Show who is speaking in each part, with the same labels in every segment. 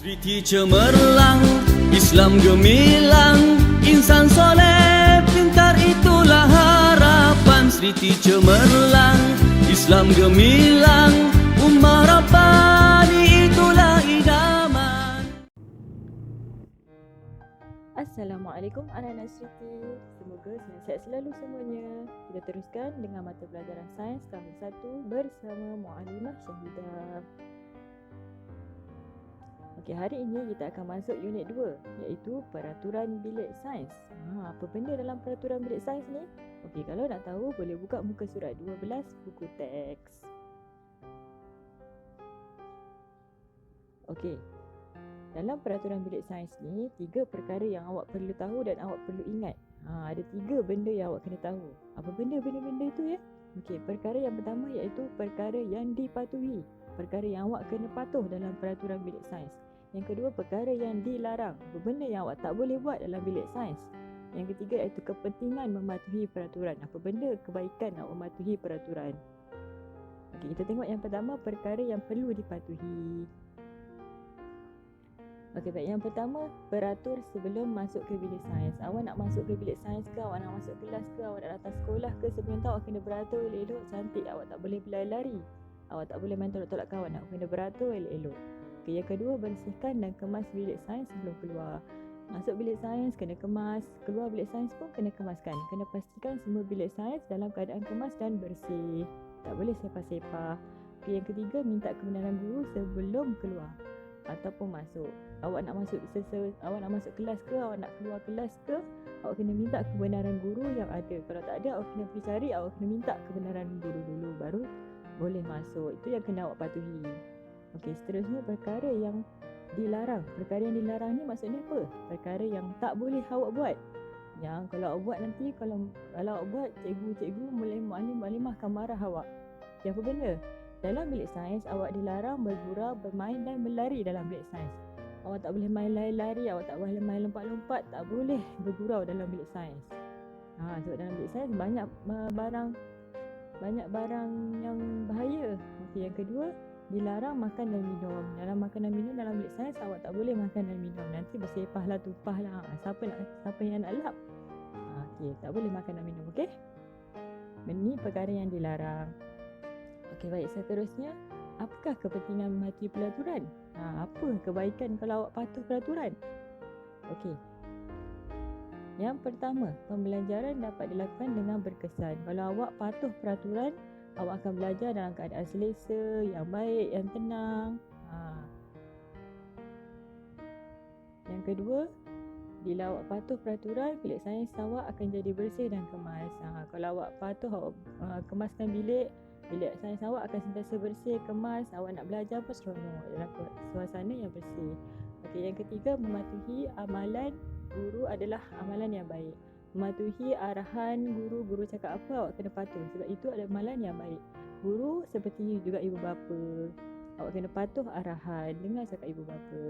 Speaker 1: Sriti cemerlang, Islam gemilang, insan soleh pintar itulah harapan. Sriti cemerlang, Islam gemilang, ummah Rabbani itulah idaman.
Speaker 2: Assalamualaikum anak-anak Sriti. Semoga sihat selalu semuanya. Kita teruskan dengan mata pelajaran sains tahun 1 bersama Muallimah Syahidah. Okey, hari ini kita akan masuk unit 2 iaitu peraturan bilik sains. Apa benda dalam peraturan bilik sains ni? Okey, kalau nak tahu boleh buka muka surat 12 buku teks. Okey. Dalam peraturan bilik sains ni, 3 perkara yang awak perlu tahu dan awak perlu ingat. Ada 3 benda yang awak kena tahu. Apa benda-benda itu ya? Okey, perkara yang pertama iaitu perkara yang dipatuhi. Perkara yang awak kena patuh dalam peraturan bilik sains. Yang kedua, perkara yang dilarang. Benda yang awak tak boleh buat dalam bilik sains. Yang ketiga iaitu kepentingan mematuhi peraturan. Apa benda kebaikan awak mematuhi peraturan? Okey, kita tengok yang pertama, perkara yang perlu dipatuhi. Okey, baik. Yang pertama, beratur sebelum masuk ke bilik sains. Awak nak masuk ke bilik sains ke, awak nak masuk kelas ke, awak nak datang sekolah ke, sebelum tu awak kena beratur elok-elok, cantik. Awak tak boleh berlari-lari. Awak tak boleh main tolak-tolak kawan. Awak kena beratur elok-elok. Okey, yang kedua, bersihkan dan kemas bilik sains sebelum keluar. Masuk bilik sains kena kemas, keluar bilik sains pun kena kemaskan. Kena pastikan semua bilik sains dalam keadaan kemas dan bersih. Tak boleh sepah-sepah. Okey, yang ketiga, minta kebenaran guru sebelum keluar ataupun masuk. Awak nak masuk kelas ke, awak nak keluar kelas ke, awak kena minta kebenaran guru yang ada. Kalau tak ada, awak kena pergi cari, awak kena minta kebenaran guru dulu baru boleh masuk. Itu yang kena awak patuhi. Okey, seterusnya perkara yang dilarang. Perkara yang dilarang ni maksudnya apa? Perkara yang tak boleh awak buat. Yang kalau awak buat nanti, kalau awak buat, cikgu, muallim-muallimah akan marah awak. Okay, apa benda? Dalam bilik sains, awak dilarang bergurau, bermain dan berlari dalam bilik sains. Awak tak boleh main lari-lari, awak tak boleh main lompat-lompat, tak boleh bergurau dalam bilik sains. Sebab dalam bilik sains banyak barang yang bahaya. Okey, yang kedua, dilarang makan dan minum. Dalam makan dan minum dalam bilik sains, awak tak boleh makan dan minum. Nanti bersepahlah, tupahlah. Siapa yang nak lap? Okey, tak boleh makan dan minum, okey? Ini perkara yang dilarang. Okey, baik. Seterusnya, apakah kepentingan mematuhi peraturan? Apa kebaikan kalau awak patuh peraturan? Okey. Yang pertama, pembelajaran dapat dilakukan dengan berkesan. Kalau awak patuh peraturan, awak akan belajar dalam keadaan selesa, yang baik, yang tenang. Yang kedua, bila awak patuh peraturan, bilik sains awak akan jadi bersih dan kemas. Kalau awak patuh, awak kemaskan bilik sains awak akan sentiasa bersih, kemas. Awak nak belajar pun seronok dalam suasana yang bersih. Okey, yang ketiga, mematuhi amalan guru adalah amalan yang baik. Mematuhi arahan guru cakap apa, awak kena patuh. Sebab itu adalah amalan yang baik. Guru seperti juga ibu bapa. Awak kena patuh arahan, dengar cakap ibu bapa.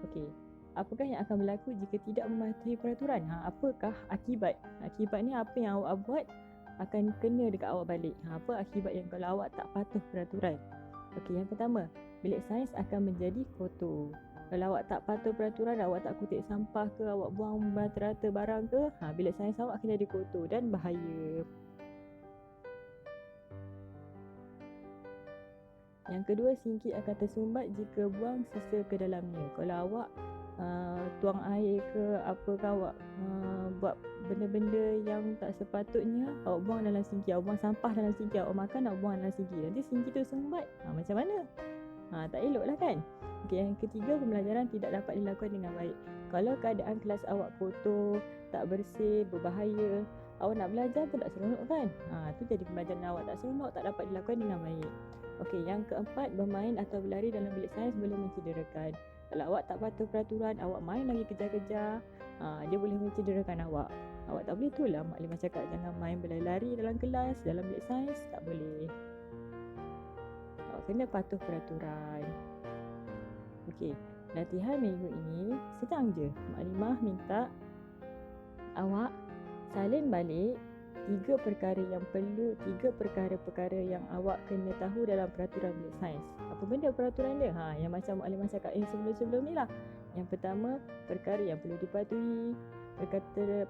Speaker 2: Okey, apakah yang akan berlaku jika tidak mematuhi peraturan? Apakah akibat? Akibat ni apa yang awak buat akan kena dekat awak balik. Apa akibat yang kalau awak tak patuh peraturan? Okey, yang pertama, bilik sains akan menjadi kotor. Kalau awak tak patuh peraturan, awak tak kutip sampah ke, awak buang rata-rata barang ke, bilik sains awak akan jadi kotor dan bahaya. Yang kedua, sinki akan tersumbat jika buang sisa ke dalamnya. Kalau awak tuang air ke apa ke, awak buat benda-benda yang tak sepatutnya, awak buang dalam sinki, awak buang sampah dalam sinki, awak makan, awak buang dalam sinki, nanti sinki tu sumbat. Macam mana? Tak elok lah kan? Okey, yang ketiga, pembelajaran tidak dapat dilakukan dengan baik. Kalau keadaan kelas awak kotor, tak bersih, berbahaya, awak nak belajar pun tak seronok kan? Tu jadi pembelajaran awak tak seronok, tak dapat dilakukan dengan baik. Okey, yang keempat, bermain atau berlari dalam bilik sains boleh mencederakan. Kalau awak tak patuh peraturan, awak main lagi kejar-kejar, dia boleh mencederakan awak. Awak tak boleh, itulah maklimah cakap jangan main berlari-lari dalam kelas, dalam bilik sains, tak boleh. Awak kena patuh peraturan. Okey, latihan minggu ini senang je. Maklimah minta awak salin balik tiga perkara yang awak kena tahu dalam peraturan bilik sains. Apa benda peraturan dia? Yang macam Alimah cakap sebelum-sebelum ni lah. Yang pertama, perkara yang perlu dipatuhi,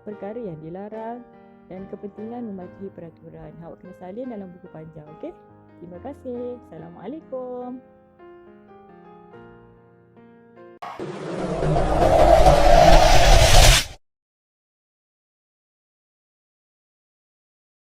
Speaker 2: perkara yang dilarang dan kepentingan mematuhi peraturan. Awak kena salin dalam buku panjang, okey? Terima kasih. Assalamualaikum.